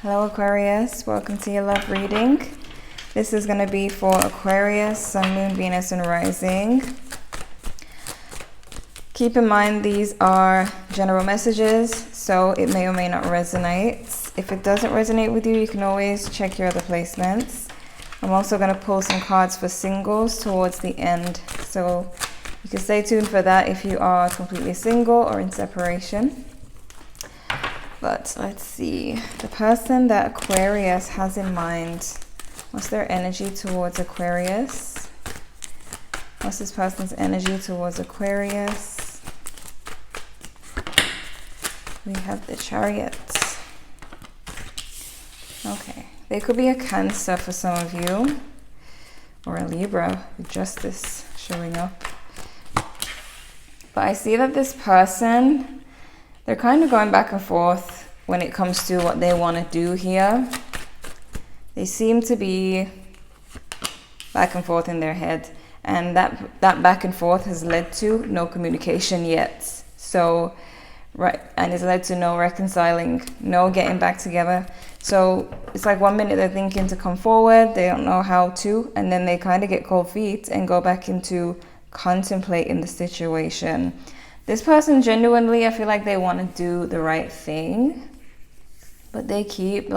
Hello Aquarius, welcome to your love reading. This is going to be for Aquarius, Sun, Moon, Venus and Rising. Keep in mind these are general messages, so it may or may not resonate. If it doesn't resonate with you, you can always check your other placements. I'm also going to pull some cards for singles towards the end, so you can stay tuned for that if you are completely single or in separation. But let's see, the person that Aquarius has in mind, what's their energy towards Aquarius? What's this person's energy towards Aquarius? We have the Chariot. Okay, they could be a Cancer for some of you, or a Libra with Justice showing up. But I see that this person, they're kind of going back and forth when it comes to what they want to do here. They seem to be back and forth in their head, and that back and forth has led to no communication yet. So, right, and it's led to no reconciling, no getting back together. So it's like 1 minute they're thinking to come forward, they don't know how to, and then they kind of get cold feet and go back into contemplating the situation. This person genuinely, I feel like they want to do the right thing, but they keep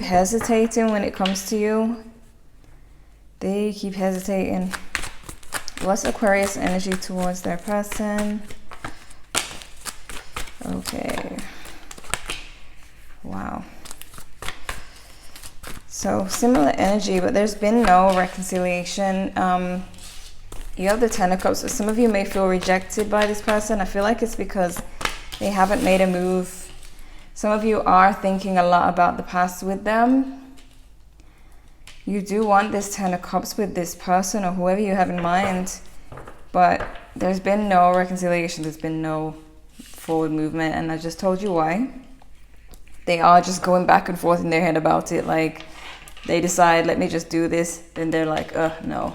hesitating when it comes to you. They keep hesitating. What's Aquarius energy towards their person? Okay. Wow. So similar energy, but there's been no reconciliation. You have the Ten of Cups, so some of you may feel rejected by this person. I feel like it's because they haven't made a move. Some of you are thinking a lot about the past with them. You do want this Ten of Cups with this person or whoever you have in mind, but there's been no reconciliation. There's been no forward movement, and I just told you why. They are just going back and forth in their head about it. Like, they decide, let me just do this. Then they're like, no.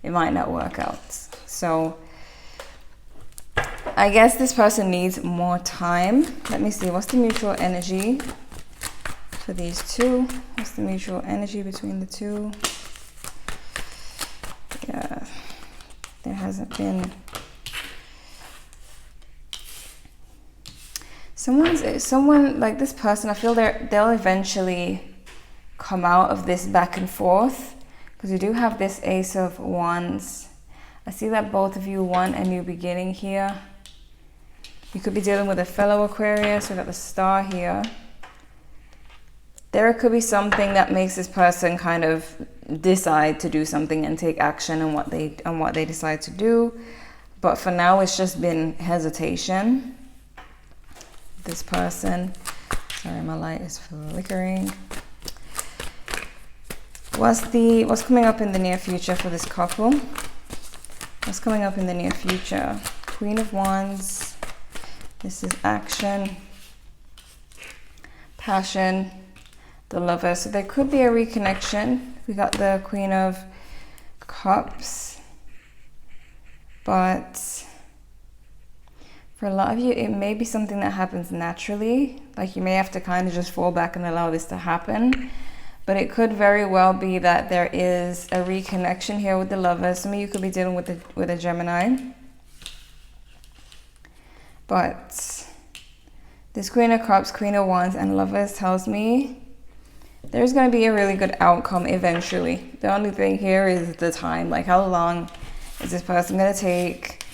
It might not work out. So I guess this person needs more time. Let me see, what's the mutual energy for these two? What's the mutual energy between the two? Yeah, there hasn't been. Someone like this person, I feel they'll eventually come out of this back and forth. Because you do have this Ace of Wands. I see that both of you want a new beginning here. You could be dealing with a fellow Aquarius. We've got the Star here. There could be something that makes this person kind of decide to do something and take action on what they decide to do. But for now, it's just been hesitation. This person. Sorry, my light is flickering. What's coming up in the near future for this couple? What's coming up in the near future? Queen of Wands. This is action, passion, the Lover. So there could be a reconnection. We got the Queen of Cups. But for a lot of you, it may be something that happens naturally. Like, you may have to kind of just fall back and allow this to happen. But it could very well be that there is a reconnection here with the Lover. Some of you could be dealing with a Gemini. But this Queen of Cups, Queen of Wands, and Lovers tells me there's going to be a really good outcome eventually. The only thing here is the time. Like, how long is this person going to take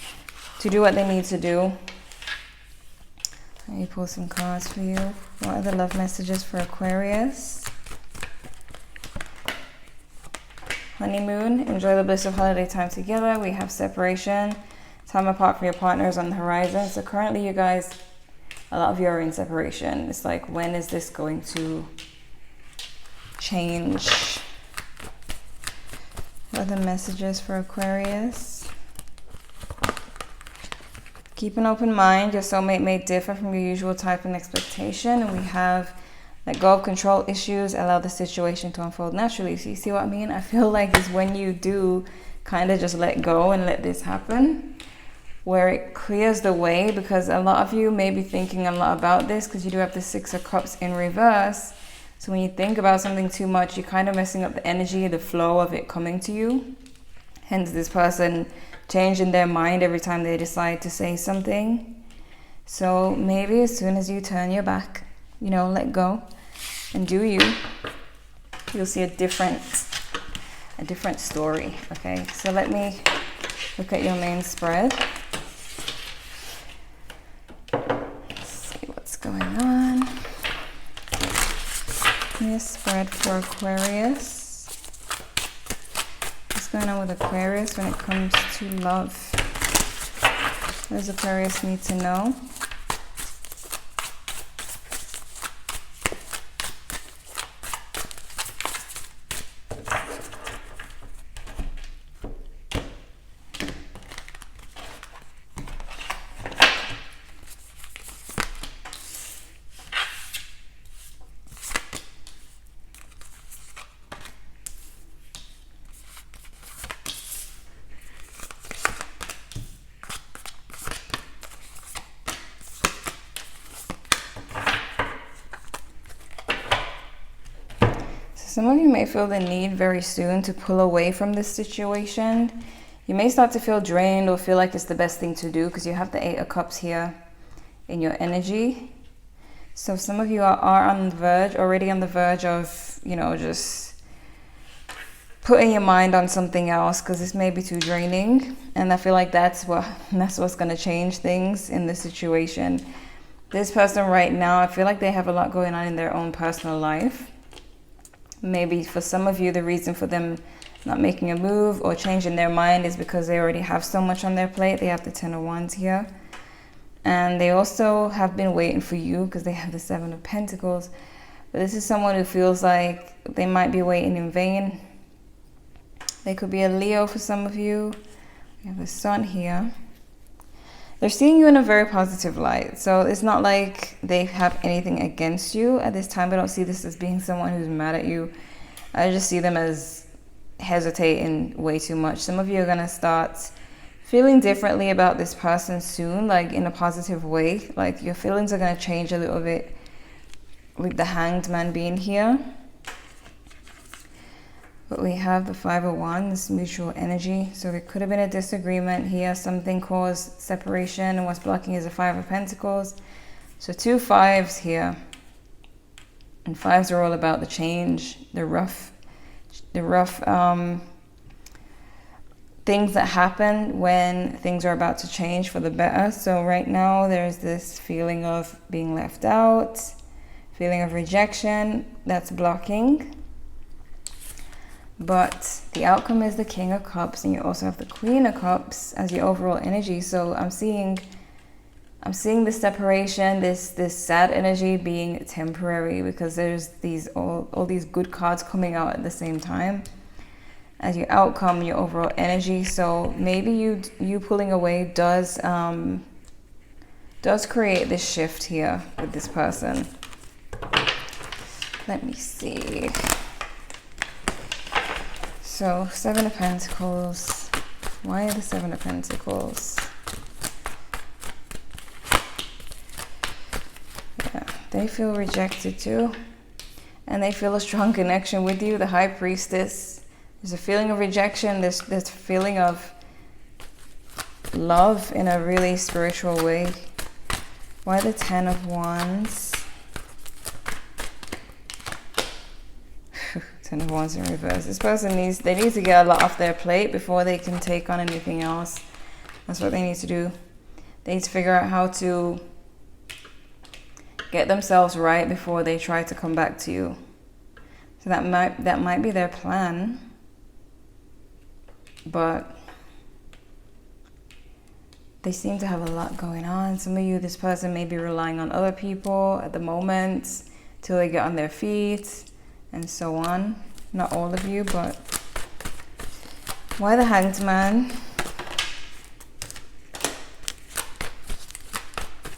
to do what they need to do? Let me pull some cards for you. What are the love messages for Aquarius? Honeymoon, enjoy the bliss of holiday time together. We have separation, time apart from your partners on the horizon. So currently, you guys, a lot of you are in separation. It's like, when is this going to change? What are the messages for Aquarius? Keep an open mind. Your soulmate may differ from your usual type and expectation. And we have let go of control issues, allow the situation to unfold naturally. So you see what I mean? I feel like it's when you do kind of just let go and let this happen, where it clears the way, because a lot of you may be thinking a lot about this because you do have the Six of Cups in reverse. So when you think about something too much, you're kind of messing up the energy, the flow of it coming to you. Hence this person changing their mind every time they decide to say something. So maybe as soon as you turn your back, you know, let go and do you, you'll see a different story. Okay, so let me look at your main spread. Let's see what's going on. Here's spread for Aquarius. What's going on with Aquarius when it comes to love? What does Aquarius need to know? Some of you may feel the need very soon to pull away from this situation. You may start to feel drained or feel like it's the best thing to do because you have the Eight of Cups here in your energy. So some of you are on the verge, already on the verge of, you know, just putting your mind on something else because this may be too draining. And I feel like that's what's going to change things in this situation. This person right now, I feel like they have a lot going on in their own personal life. Maybe for some of you, the reason for them not making a move or changing their mind is because they already have so much on their plate. They have the Ten of Wands here. And they also have been waiting for you because they have the Seven of Pentacles. But this is someone who feels like they might be waiting in vain. They could be a Leo for some of you. We have the Sun here. They're seeing you in a very positive light. So it's not like they have anything against you at this time. I don't see this as being someone who's mad at you. I just see them as hesitating way too much. Some of you are going to start feeling differently about this person soon, like in a positive way. Like your feelings are going to change a little bit with the Hanged Man being here. But we have the Five of Wands, mutual energy. So there could have been a disagreement here. Something caused separation, and what's blocking is the Five of Pentacles. So two fives here. And fives are all about the change, the rough things that happen when things are about to change for the better. So right now there's this feeling of being left out, feeling of rejection that's blocking. But the outcome is the King of Cups, and you also have the Queen of Cups as your overall energy. So I'm seeing this separation, this sad energy being temporary, because there's all these good cards coming out at the same time as your outcome, your overall energy. So maybe you pulling away does create this shift here with this person. Let me see. So, Seven of Pentacles. Why are the Seven of Pentacles? Yeah, they feel rejected too. And they feel a strong connection with you, the High Priestess. There's a feeling of rejection. There's this feeling of love in a really spiritual way. Why the Ten of Wands? Ten of Wands in reverse. This person need to get a lot off their plate before they can take on anything else. That's what they need to do. They need to figure out how to get themselves right before they try to come back to you. So that might be their plan. But they seem to have a lot going on. Some of you, this person may be relying on other people at the moment till they get on their feet, and so on. Not all of you, but why the Hanged Man?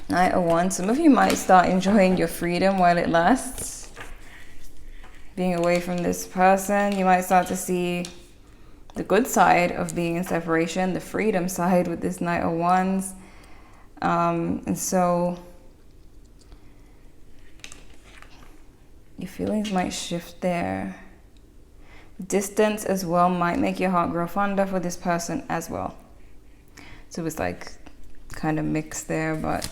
Knight of Wands. Some of you might start enjoying your freedom while it lasts. Being away from this person, you might start to see the good side of being in separation, the freedom side with this Knight of Wands. And so your feelings might shift there. Distance as well might make your heart grow fonder for this person as well. So it's like kind of mixed there. But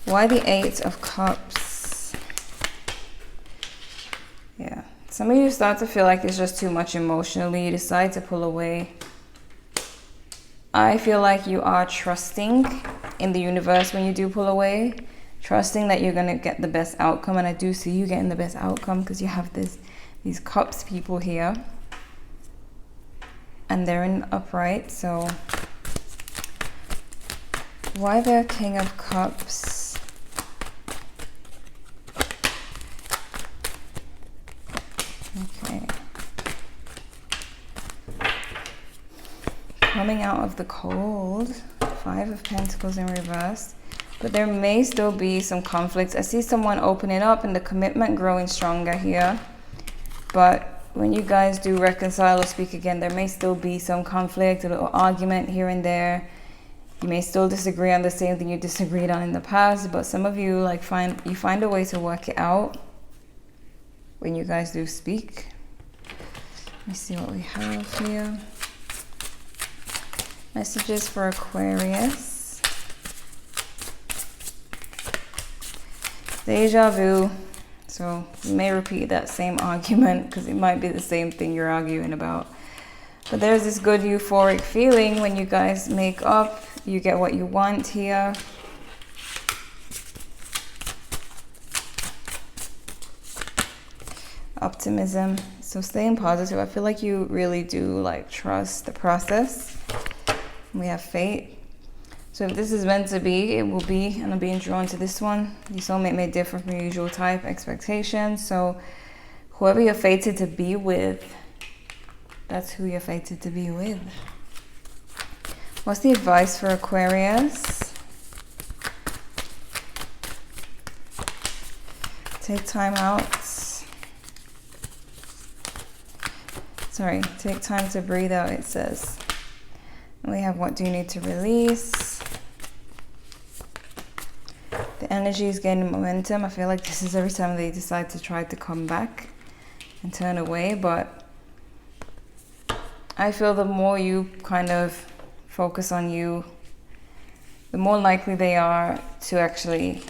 why the Eight of Cups? Yeah, some of you start to feel like it's just too much emotionally. You decide to pull away. I feel like you are trusting in the universe when you do pull away, trusting that you're going to get the best outcome. And I do see you getting the best outcome because you have these Cups people here. And they're in upright. So why the King of Cups? Okay. Coming out of the cold, Five of Pentacles in reverse. But there may still be some conflicts. I see someone opening up and the commitment growing stronger here. But when you guys do reconcile or speak again, there may still be some conflict, a little argument here and there. You may still disagree on the same thing you disagreed on in the past. But some of you like find a way to work it out when you guys do speak. Let me see what we have here. Messages for Aquarius. Deja vu. So you may repeat that same argument because it might be the same thing you're arguing about. But there's this good euphoric feeling when you guys make up. You get what you want here. Optimism. So staying positive. I feel like you really do like trust the process. We have fate. So if this is meant to be, it will be. And I'm being drawn to this one. Your soulmate may differ from your usual type expectations. So whoever you're fated to be with, that's who you're fated to be with. What's the advice for Aquarius? Take time out. Sorry, take time to breathe out, it says. And we have what do you need to release? The energy is gaining momentum. I feel like this is every time they decide to try to come back and turn away. But I feel the more you kind of focus on you, the more likely they are to actually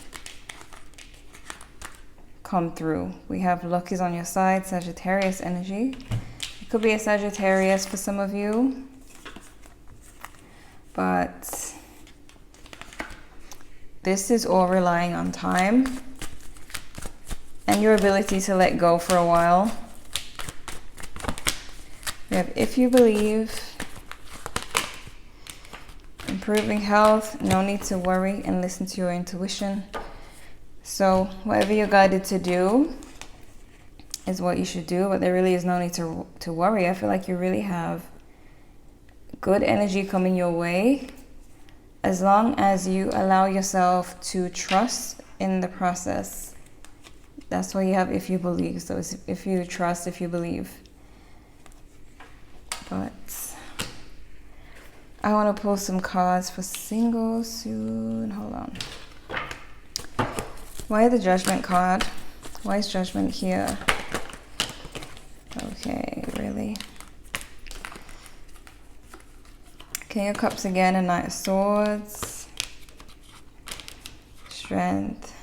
come through. We have luck is on your side, Sagittarius energy. It could be a Sagittarius for some of you. But this is all relying on time and your ability to let go for a while. We have if you believe, improving health, no need to worry and listen to your intuition. So whatever you're guided to do is what you should do, but there really is no need to worry. I feel like you really have good energy coming your way as long as you allow yourself to trust in the process. That's why you have if you believe. So it's if you trust, if you believe. But I want to pull some cards for singles soon. Hold on. Why the Judgment card? Why is Judgment here? Okay, really? King of Cups again, and Knight of Swords. Strength.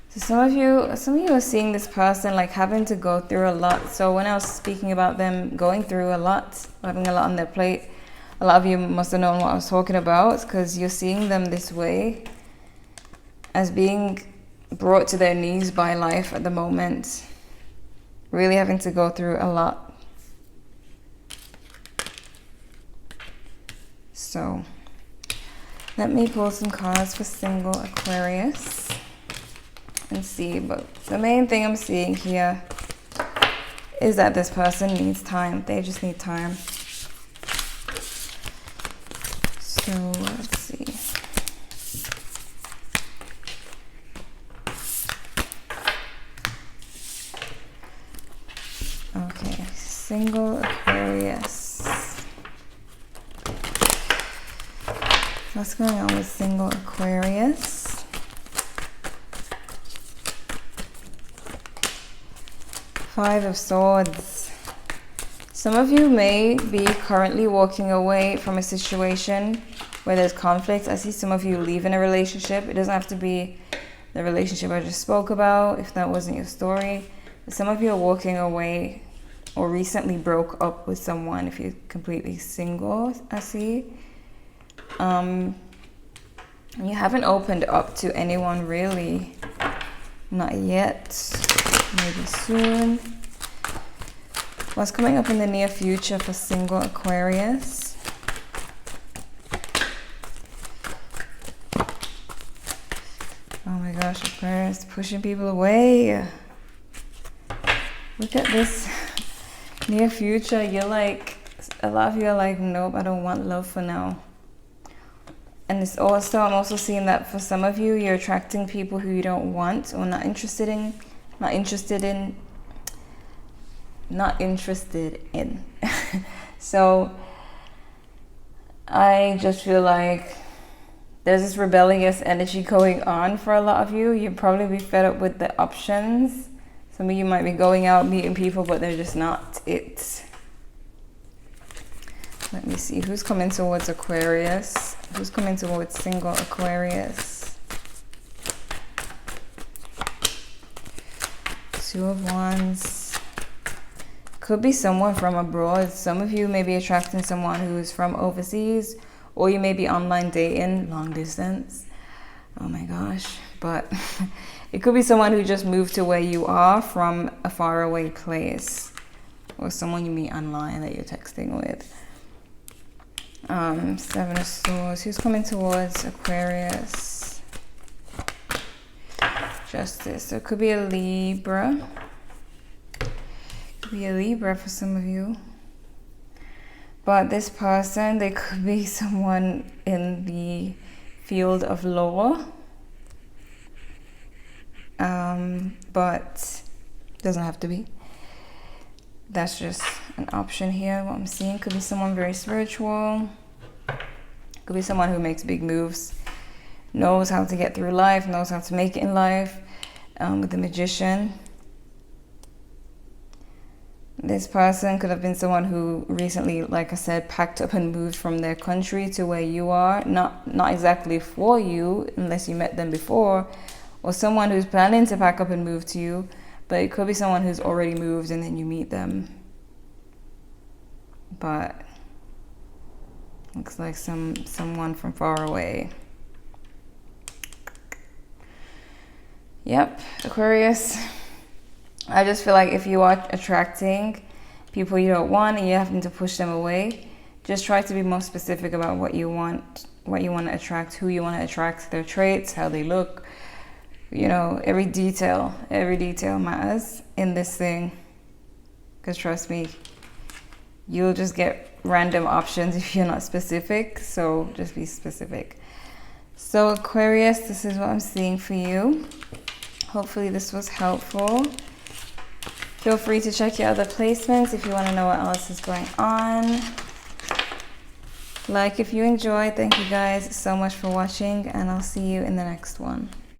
So some of you are seeing this person like having to go through a lot. So when I was speaking about them going through a lot, having a lot on their plate, a lot of you must have known what I was talking about, because you're seeing them this way as being brought to their knees by life at the moment. Really having to go through a lot. So let me pull some cards for single Aquarius and see. But the main thing I'm seeing here is that this person needs time. They just need time. So let's see. Okay, single Aquarius. What's going on with single Aquarius? Five of Swords. Some of you may be currently walking away from a situation where there's conflict. I see some of you leaving a relationship. It doesn't have to be the relationship I just spoke about if that wasn't your story. But some of you are walking away or recently broke up with someone if you're completely single, I see. You haven't opened up to anyone really. Not yet. Maybe soon. What's coming up in the near future for single Aquarius? Oh my gosh, Aquarius, pushing people away. Look at this near future. You're like, a lot of you are like, nope, I don't want love for now. And it's also, I'm also seeing that for some of you, you're attracting people who you don't want or not interested in. So I just feel like there's this rebellious energy going on for a lot of you. You'll probably be fed up with the options. Some of you might be going out, meeting people, but they're just not it. Let me see, who's coming towards Aquarius? Who's coming towards single Aquarius? Two of Wands. Could be someone from abroad. Some of you may be attracting someone who's from overseas, or you may be online dating, long distance. Oh my gosh. But it could be someone who just moved to where you are from a faraway place, or someone you meet online that you're texting with. Seven of Swords. Who's coming towards Aquarius? Justice. So it could be a Libra. Could be a Libra for some of you. But this person, they could be someone in the field of law. But doesn't have to be. That's just an option here. What I'm seeing could be someone very spiritual. Could be someone who makes big moves, knows how to get through life, knows how to make it in life. With the Magician. This person could have been someone who recently, like I said, packed up and moved from their country to where you are. Not exactly for you, unless you met them before. Or someone who's planning to pack up and move to you. But it could be someone who's already moved and then you meet them. But looks like someone from far away. Yep, Aquarius. I just feel like if you are attracting people you don't want and you're having to push them away, just try to be more specific about what you want to attract, who you want to attract, their traits, how they look. You know, every detail matters in this thing. Because trust me, you'll just get random options if you're not specific. So just be specific. So Aquarius, this is what I'm seeing for you. Hopefully this was helpful. Feel free to check your other placements if you want to know what else is going on. Like if you enjoyed. Thank you guys so much for watching, and I'll see you in the next one.